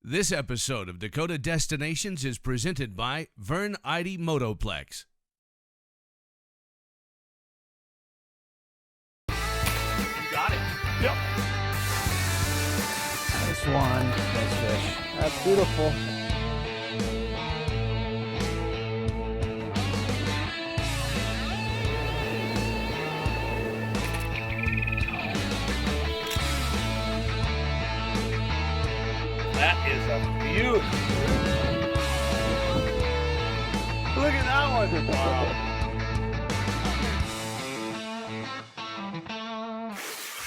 This episode of Dakota Destinations is presented by Vern Eide Motoplex. You got it. Yep. Nice one. Nice fish. That's beautiful. That is a beauty. Look at that one. Wow.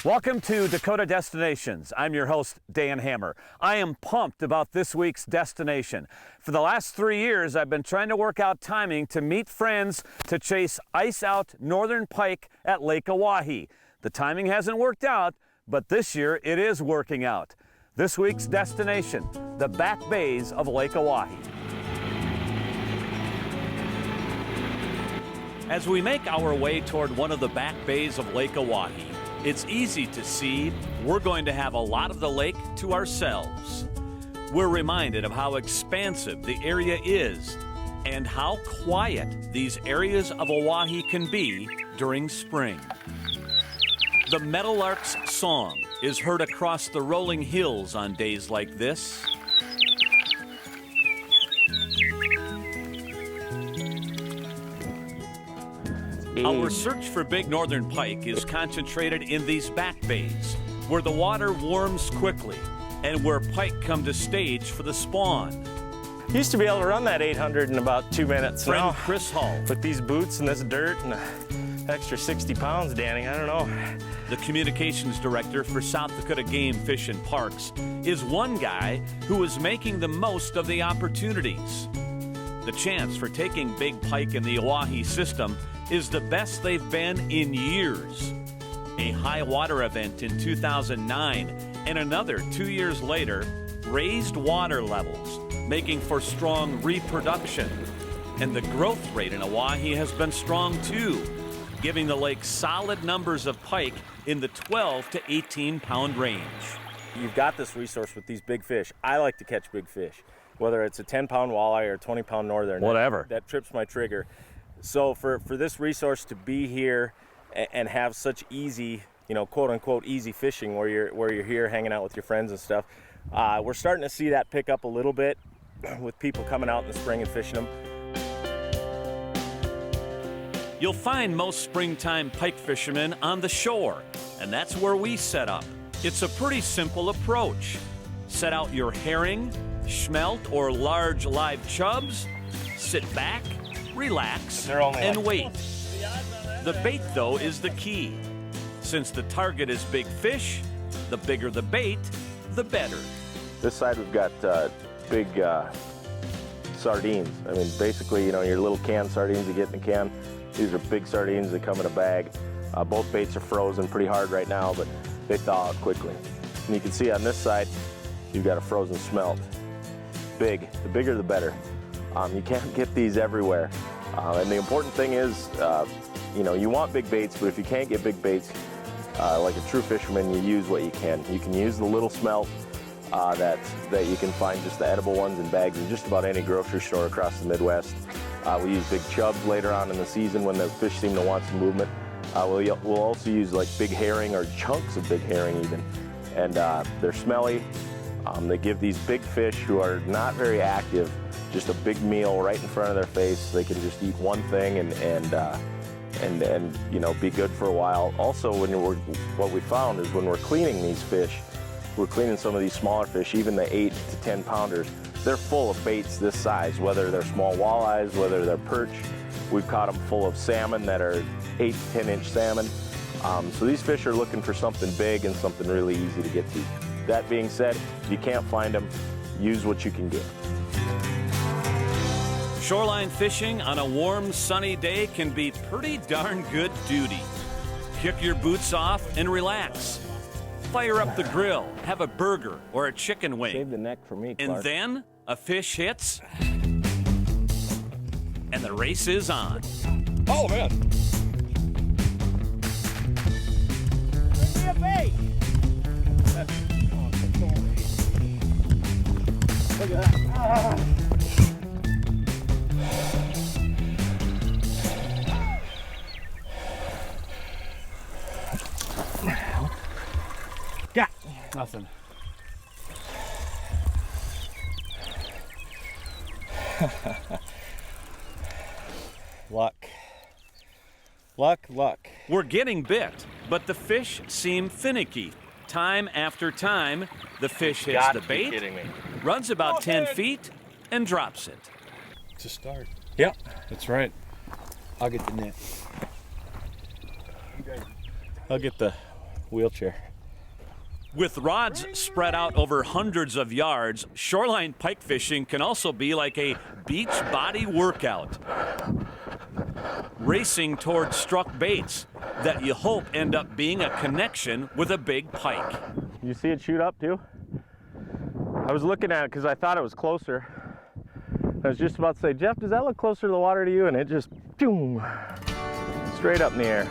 Welcome to Dakota Destinations. I'm your host, Dan Hammer. I am pumped about this week's destination. For the last 3 years, I've been trying to work out timing to meet friends to chase ice-out Northern Pike at Lake Oahe. The timing hasn't worked out, but this year it is working out. This week's destination, the back bays of Lake Oahe. As we make our way toward one of the back bays of Lake Oahe, it's easy to see we're going to have a lot of the lake to ourselves. We're reminded of how expansive the area is and how quiet these areas of Oahe can be during spring. The meadowlark's song is heard across the rolling hills on days like this. Our search for big northern pike is concentrated in these back bays, where the water warms quickly and where pike come to stage for the spawn. Used to be able to run that 800 in about 2 minutes. Friend Now, Chris Hall, with these boots and this dirt and an extra 60 pounds, Danny, I don't know. the communications director for South Dakota Game, Fish and Parks, is one guy who is making the most of the opportunities. The chance for taking big pike in the Oahe system is the best they've been in years. A high water event in 2009 and another 2 years later raised water levels, making for strong reproduction. And the growth rate in Oahe has been strong too, giving the lake solid numbers of pike in the 12 to 18 pound range. You've got this resource with these big fish. I like to catch big fish, whether it's a 10-pound walleye or a 20-pound northern. Whatever. That trips my trigger. So for this resource to be here and have such easy, quote unquote easy fishing where you're here hanging out with your friends and stuff, we're starting to see that pick up a little bit with people coming out in the spring and fishing them. You'll find most springtime pike fishermen on the shore, and that's where we set up. It's a pretty simple approach. Set out your herring, schmelt, or large live chubs, sit back, relax, and wait. The bait, though, is the key. Since the target is big fish, the bigger the bait, the better. This side we've got big sardines. I mean, basically, your little canned sardines you get in a can. These are big sardines that come in a bag. Both baits are frozen pretty hard right now, but they thaw out quickly. And you can see on this side, you've got a frozen smelt. Big, the bigger the better. You can't get these everywhere. And the important thing is, you want big baits, but if you can't get big baits, like a true fisherman, you use what you can. You can use the little smelt that you can find, just the edible ones in bags in just about any grocery store across the Midwest. We use big chubs later on in the season when the fish seem to want some movement. We'll also use like big herring or chunks of big herring even. And they're smelly. They give these big fish who are not very active just a big meal right in front of their face. They can just eat one thing and be good for a while. Also, what we found is when we're cleaning these fish, we're cleaning some of these smaller fish, even the 8 to 10 pounders, they're full of baits this size, whether they're small walleyes, whether they're perch. We've caught them full of salmon that are 8 to 10 inch salmon. So these fish are looking for something big and something really easy to get to. That being said, if you can't find them, use what you can get. Shoreline fishing on a warm, sunny day can be pretty darn good duty. Kick your boots off and relax. Fire up the grill, have a burger or a chicken wing. Save the neck for me, Clark. And then a fish hits, and the race is on. Oh, man. Give me a bait. Look at that. Got Nothing. luck. Luck. We're getting bit, but the fish seem finicky. Time after time, the fish hits Gotta the be bait, kidding me. runs about 10 feet, and drops it. To start. Yep, that's right. I'll get the net. I'll get the wheelchair. With rods spread out over hundreds of yards, shoreline pike fishing can also be like a beach body workout. Racing towards struck baits that you hope end up being a connection with a big pike. You see it shoot up too? I was looking at it because I thought it was closer. I was just about to say, Jeff, does that look closer to the water to you? And it just, boom, straight up in the air.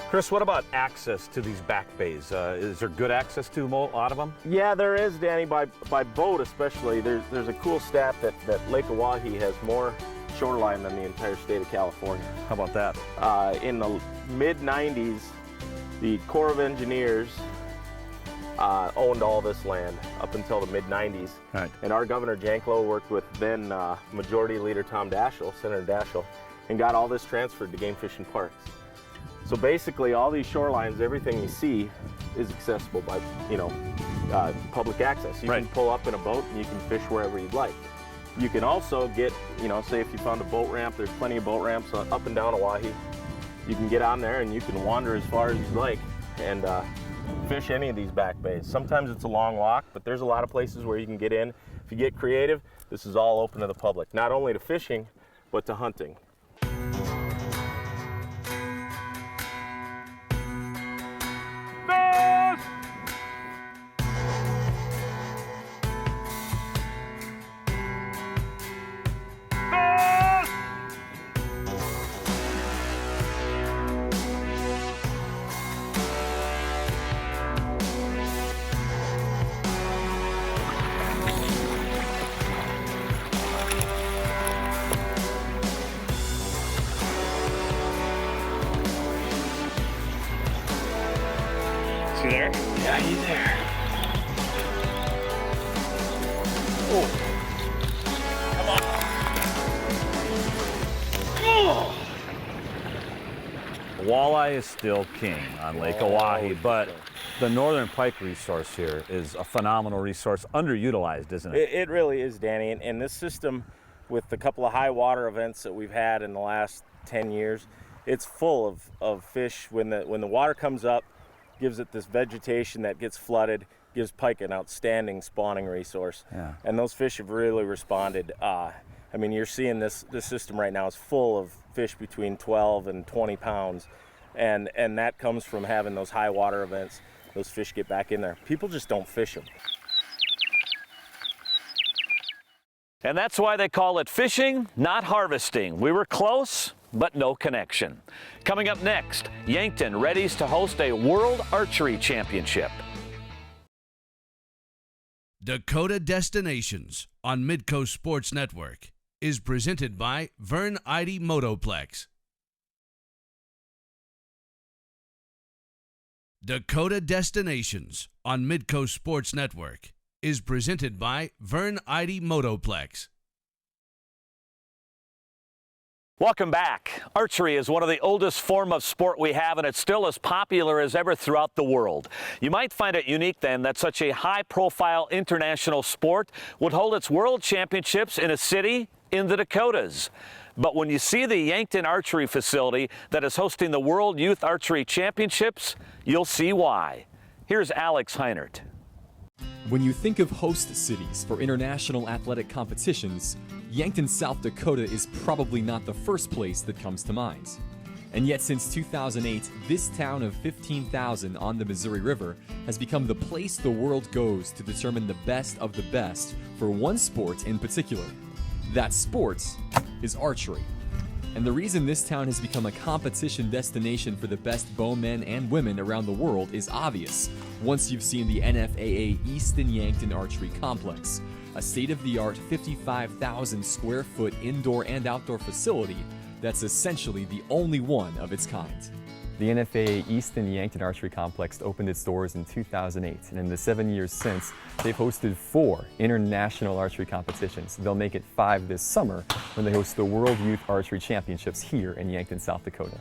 Chris, what about access to these back bays? Is there good access to a lot of them? Yeah, there is, Danny, by boat especially. There's a cool stat that Lake Oahe has more shoreline than the entire state of California. How about that? In the mid-90s, the Corps of Engineers owned all this land up until the mid-90s. Right. And our Governor Janklow worked with then Majority Leader Tom Daschle, Senator Daschle, and got all this transferred to game fishing parks. So basically, all these shorelines, everything you see is accessible by, public access. You can pull up in a boat and you can fish wherever you'd like. You can also get, say if you found a boat ramp, there's plenty of boat ramps up and down Oahe. You can get on there and you can wander as far as you'd like and fish any of these back bays. Sometimes it's a long walk, but there's a lot of places where you can get in. If you get creative, this is all open to the public, not only to fishing, but to hunting. You there? Yeah, he's there. Walleye is still king on Lake Oahe, but the Northern Pike resource here is a phenomenal resource, underutilized, isn't it? It really is, Danny. And this system, with the couple of high water events that we've had in the last 10 years, it's full of fish. When the water comes up, gives it this vegetation that gets flooded, gives pike an outstanding spawning resource. Yeah. And those fish have really responded. You're seeing this system right now is full of fish between 12 and 20 pounds. And that comes from having those high water events. Those fish get back in there. People just don't fish them. And that's why they call it fishing, not harvesting. We were close, but no connection. Coming up next, Yankton readies to host a World Archery Championship. Dakota Destinations on Midco Sports Network is presented by Vern Ide Motoplex. Dakota Destinations on Midco Sports Network is presented by Vern Ide Motoplex. Welcome back. Archery is one of the oldest form of sport we have, and it's still as popular as ever throughout the world. You might find it unique then that such a high-profile international sport would hold its world championships in a city in the Dakotas. But when you see the Yankton Archery facility that is hosting the World Youth Archery Championships, you'll see why. Here's Alex Heinert. When you think of host cities for international athletic competitions, Yankton, South Dakota is probably not the first place that comes to mind. And yet since 2008, this town of 15,000 on the Missouri River has become the place the world goes to determine the best of the best for one sport in particular. That sport is archery. And the reason this town has become a competition destination for the best bowmen and women around the world is obvious once you've seen the NFAA Easton Yankton Archery Complex, a state-of-the-art 55,000 square foot indoor and outdoor facility that's essentially the only one of its kind. The NFAA Easton Yankton Archery Complex opened its doors in 2008, and in the 7 years since, they've hosted 4 international archery competitions. They'll make it 5 this summer when they host the World Youth Archery Championships here in Yankton, South Dakota.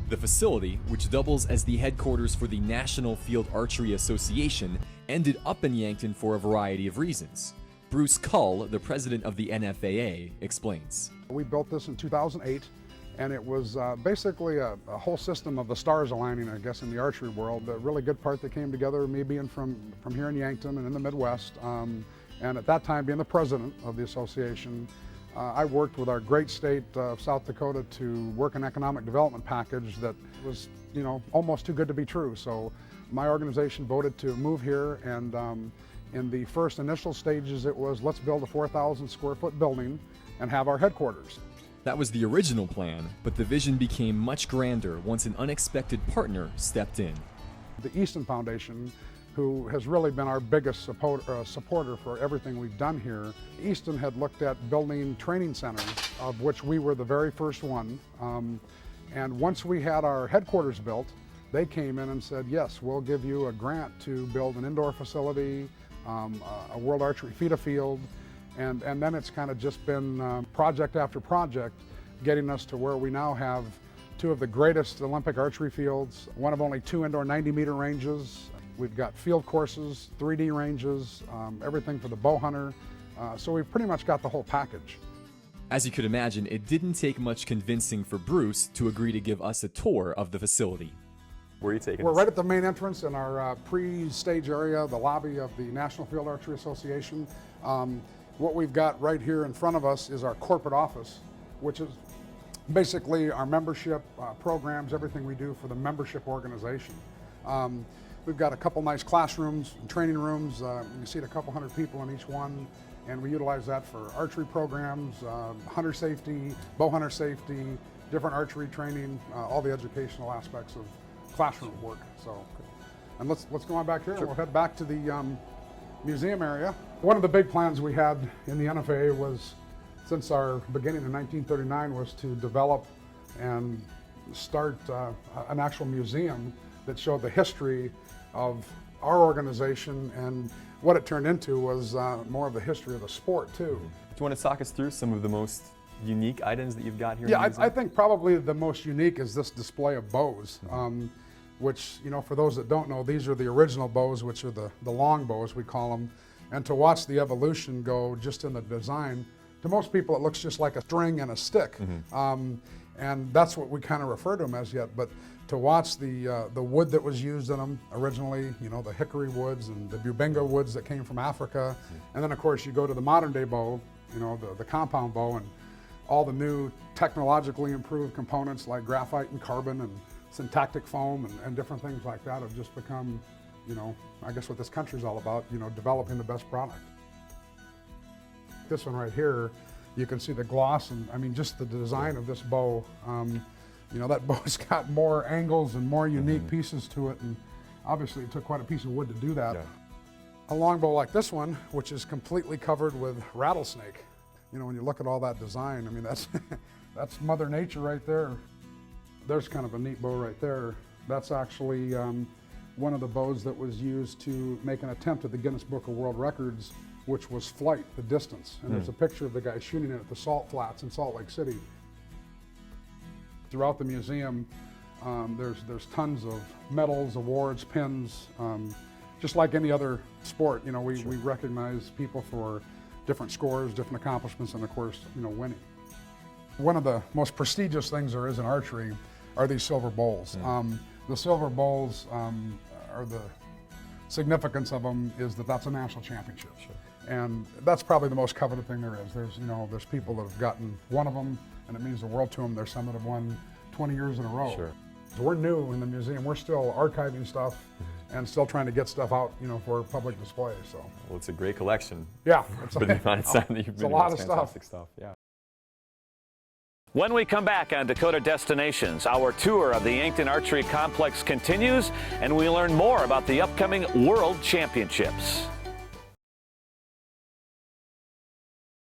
The facility, which doubles as the headquarters for the National Field Archery Association, ended up in Yankton for a variety of reasons. Bruce Cull, the president of the NFAA, explains. We built this in 2008. And it was basically a whole system of the stars aligning, I guess, in the archery world. The really good part that came together, me being from here in Yankton and in the Midwest, and at that time being the president of the association, I worked with our great state of South Dakota to work an economic development package that was, almost too good to be true. So my organization voted to move here, and in the first initial stages, it was let's build a 4,000 square foot building and have our headquarters. That was the original plan, but the vision became much grander once an unexpected partner stepped in. The Easton Foundation, who has really been our biggest supporter for everything we've done here. Easton had looked at building training centers, of which we were the very first one. And once we had our headquarters built, they came in and said, yes, we'll give you a grant to build an indoor facility, a World Archery feeder field, and then it's kind of just been project after project getting us to where we now have 2 of the greatest Olympic archery fields, one of only 2 indoor 90-meter ranges. We've got field courses, 3D ranges, everything for the bow hunter. So we've pretty much got the whole package. As you could imagine, it didn't take much convincing for Bruce to agree to give us a tour of the facility. Where are you taking We're us? right at the main entrance in our pre-stage area, the lobby of the National Field Archery Association. What we've got right here in front of us is our corporate office, which is basically our membership programs, everything we do for the membership organization. We've got a couple nice classrooms and training rooms. You see a couple hundred people in each one, and we utilize that for archery programs, hunter safety, bow hunter safety, different archery training, all the educational aspects of classroom work. So, and let's go on back here. Sure. We'll head back to the museum area. One of the big plans we had in the NFAA was, since our beginning in 1939, was to develop and start an actual museum that showed the history of our organization, and what it turned into was more of the history of the sport too. Do you want to talk us through some of the most unique items that you've got here? Yeah, in the museum? I think probably the most unique is this display of bows, which, for those that don't know, these are the original bows, which are the long bows, we call them. And to watch the evolution go just in the design, to most people it looks just like a string and a stick. And that's what we kind of refer to them as yet. But to watch the wood that was used in them originally, the hickory woods and the bubinga woods that came from Africa. And then of course you go to the modern day bow, the compound bow, and all the new technologically improved components like graphite and carbon and syntactic foam and different things like that have just become, I guess what this country's all about, developing the best product. This one right here, you can see the gloss and just the design of this bow. That bow's got more angles and more unique pieces to it, and obviously it took quite a piece of wood to do that. Yeah. A long bow like this one, which is completely covered with rattlesnake. When you look at all that design, that's that's Mother Nature right there. There's kind of a neat bow right there. That's actually one of the bows that was used to make an attempt at the Guinness Book of World Records, which was flight, the distance. And there's a picture of the guy shooting it at the Salt Flats in Salt Lake City. Throughout the museum, there's tons of medals, awards, pins. Just like any other sport, we recognize people for different scores, different accomplishments, and of course, winning. One of the most prestigious things there is in archery are these silver bowls. The silver bowls are the significance of them is that that's a national championship. Sure. And that's probably the most coveted thing there is. There's people that have gotten one of them, and it means the world to them. There's some that have won 20 years in a row. Sure. So we're new in the museum. We're still archiving stuff and still trying to get stuff out, for public display. So. Well, it's a great collection. Yeah. For the amount of time that you've been doing, it's a lot of fantastic stuff. Yeah. When we come back on Dakota Destinations, our tour of the Yankton Archery Complex continues, and we learn more about the upcoming World Championships.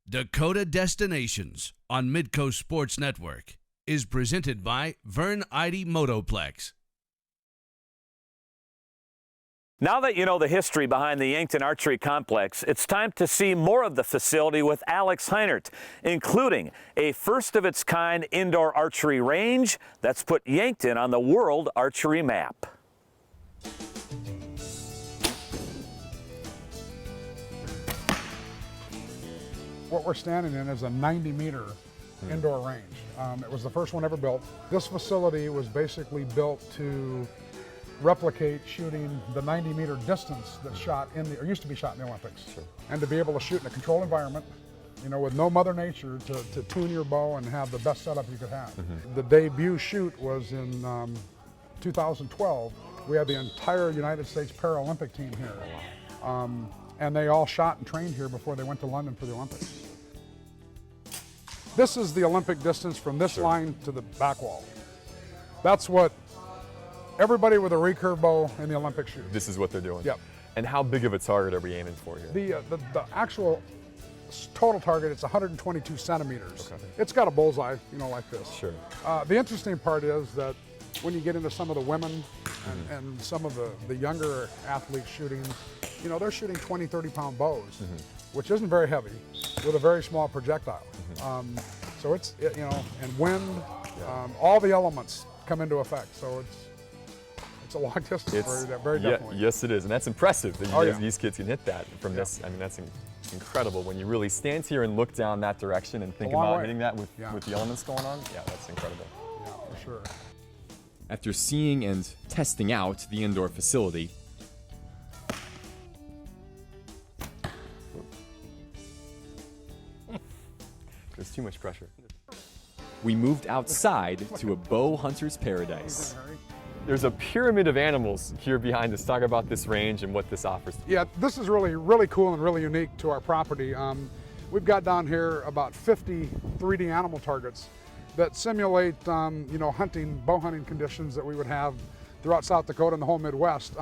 Dakota Destinations on Midco Sports Network is presented by Vern Eide Motoplex. Now that you know the history behind the Yankton Archery Complex, it's time to see more of the facility with Alex Heinert, including a first-of-its-kind indoor archery range that's put Yankton on the world archery map. What we're standing in is a 90-meter indoor range. It was the first one ever built. This facility was basically built to replicate shooting the 90-meter distance that's shot in the, or used to be shot in the Olympics. Sure. And to be able to shoot in a controlled environment, you know, with no Mother Nature to tune your bow and have the best setup you could have. The debut shoot was in 2012. We had the entire United States Paralympic team here. And they all shot and trained here before they went to London for the Olympics. This is the Olympic distance from this line to the back wall. That's what everybody with a recurve bow in the Olympics shoot. This is what they're doing. Yep. And how big of a target are we aiming for here? The actual total target, it's 122 centimeters. Okay. It's got a bullseye, you know, like this. Sure. The interesting part is that when you get into some of the women and some of the younger athletes shooting, you know, they're shooting 20, 30-pound bows, which isn't very heavy, with a very small projectile. So it's, you know, and wind, all the elements come into effect. So it's a long distance, very definitely. Yes, it is, and that's impressive that these kids can hit that from this. I mean, that's incredible when you really stand here and look down that direction and think about hitting that with the elements going on. Yeah, that's incredible. Yeah, for sure. After seeing and testing out the indoor facility, there's too much pressure. we moved outside to a bow hunter's paradise. There's a pyramid of animals here behind us. Talk about this range and what this offers. Yeah, this is really cool and really unique to our property. We've got down here about 50 3D animal targets that simulate, you know, bow hunting conditions that we would have throughout South Dakota and the whole Midwest.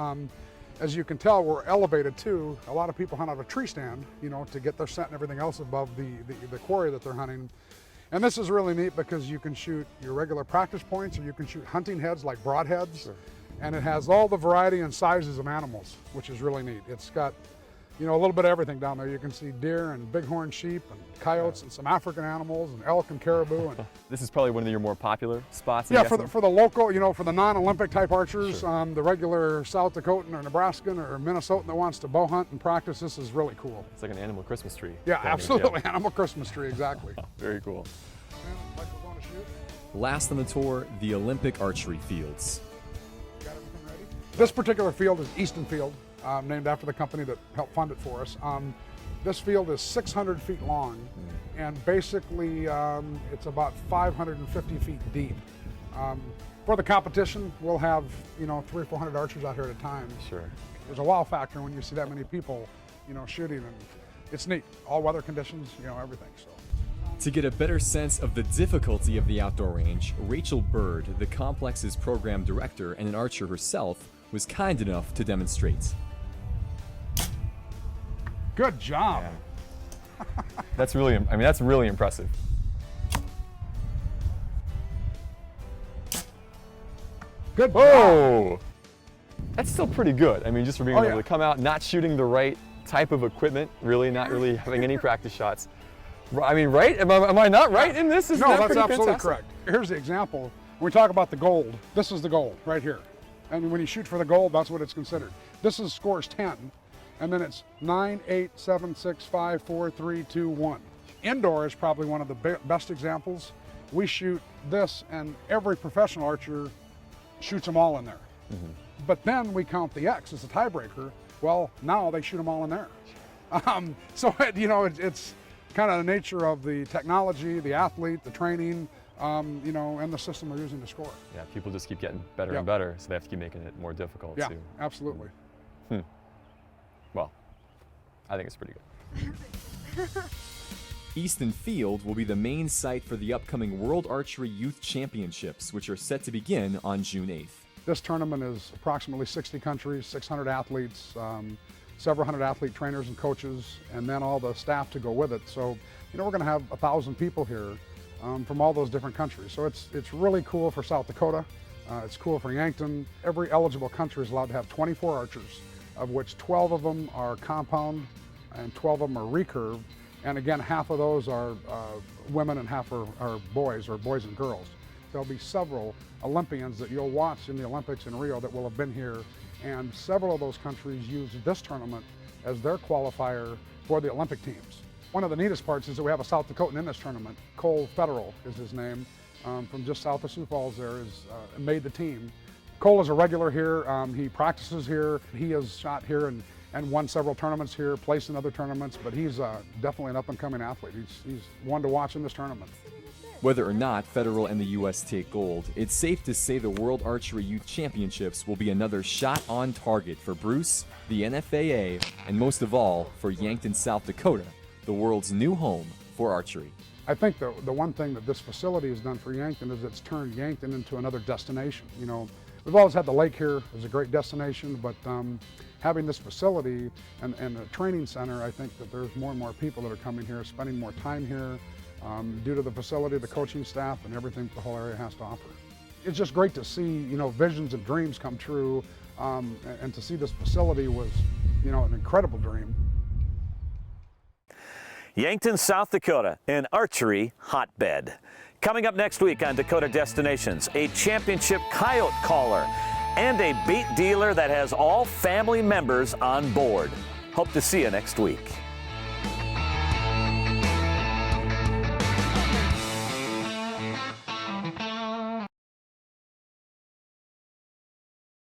As you can tell, we're elevated too. A lot of people hunt out of a tree stand, you know, to get their scent and everything else above the quarry that they're hunting. And this is really neat because you can shoot your regular practice points, or you can shoot hunting heads like broadheads. Sure. And it has all the variety and sizes of animals, which is really neat. It's got, you know, a little bit of everything down there. You can see deer and bighorn sheep and coyotes and some African animals and elk and caribou. And this is probably one of your more popular spots. yeah, for the local, you know, for the non-Olympic type archers, Sure. The regular South Dakotan or Nebraskan or Minnesotan that wants to bow hunt and practice, this is really cool. It's like an animal Christmas tree. Yeah, absolutely. Animal Christmas tree, exactly. Very cool. Like we're going to shoot. Last on the tour, the Olympic archery fields. Got everything ready? This particular field is Easton Field, named after the company that helped fund it for us. This field is 600 feet long, and basically it's about 550 feet deep. For the competition, we'll have, you know, 300 or 400 archers out here at a time. Sure. There's a wow factor when you see that many people, you know, shooting, and it's neat. All weather conditions, you know, everything. So. To get a better sense of the difficulty of the outdoor range, Rachel Bird, the complex's program director and an archer herself, was kind enough to demonstrate. Good job. Yeah. That's really impressive. Good job. Whoa! That's still pretty good. I mean, just for being able yeah. to come out, not shooting the right type of equipment, really not really having any practice shots. I mean, right? Am I not right in this? Isn't No, that that's pretty absolutely fantastic? correct. Here's the example. When we talk about the gold, this is the gold right here. And when you shoot for the gold, that's what it's considered. This is scores 10, and then it's 9, 8, 7, 6, 5, 4, 3, 2, 1. Indoor is probably one of the best examples. We shoot this, and every professional archer shoots them all in there. But then we count the X as a tiebreaker. Well, now they shoot them all in there. So, you know, it's kind of the nature of the technology, the athlete, the training, you know, and the system they're using to score. Yeah, people just keep getting better Yep. and better, so they have to keep making it more difficult Yeah, too. absolutely. Well, I think it's pretty good. Easton Field will be the main site for the upcoming World Archery Youth Championships, which are set to begin on June 8th. This tournament is approximately 60 countries, 600 athletes, several hundred athlete trainers and coaches, and then all the staff to go with it. So, we're going to have 1,000 people here from all those different countries. So it's really cool for South Dakota. It's cool for Yankton. Every eligible country is allowed to have 24 archers, of which 12 of them are compound and 12 of them are recurve. And again, half of those are women and half are boys, or boys and girls. There'll be several Olympians that you'll watch in the Olympics in Rio that will have been here, and several of those countries use this tournament as their qualifier for the Olympic teams. One of the neatest parts is that we have a South Dakotan in this tournament. Cole Federal is his name, from just south of Sioux Falls there, made the team. Cole is a regular here. He practices here. He has shot here and won several tournaments here, placed in other tournaments, but he's definitely an up-and-coming athlete. He's one to watch in this tournament. Whether or not Federal and the U.S. take gold, it's safe to say the World Archery Youth Championships will be another shot on target for Bruce, the NFAA, and most of all, for Yankton, South Dakota, the world's new home for archery. I think the one thing that this facility has done for Yankton is it's turned Yankton into another destination. We've always had the lake here as a great destination, but having this facility and a training center, I think that there's more and more people that are coming here, spending more time here, due to the facility, the coaching staff, and everything the whole area has to offer. It's just great to see, visions and dreams come true, and to see this facility was, an incredible dream. Yankton, South Dakota, an archery hotbed. Coming up next week on Dakota Destinations, a championship coyote caller and a bait dealer that has all family members on board. Hope to see you next week.